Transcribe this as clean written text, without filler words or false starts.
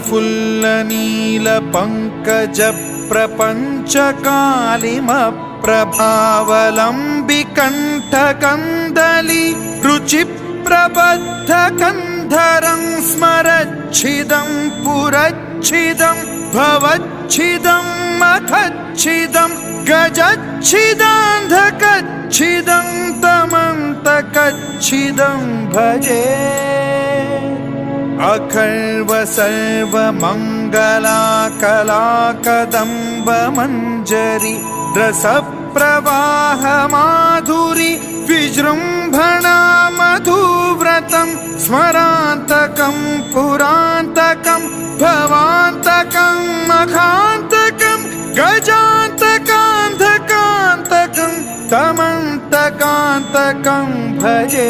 प्रफुल्लनीलपङ्कजप्रपञ्चकालिमप्रभावलम्बिकण्ठकन्दली रुचिप्रबद्धकन्धरं स्मरच्छिदं पुरच्छिदं भवच्छिदं मखच्छिदं गजच्छिदान्धकच्छिदं तमन्तकच्छिदं भजे। अखर्व सर्वमङ्गलाकलाकदम्बमञ्जरी रसप्रवाहमाधुरी विजृम्भणा मधुव्रतं स्मरान्तकं पुरान्तकं भवान्तकं मखान्तकं गजान्तकान्धकान्तकं तमन्तकान्तकं भजे।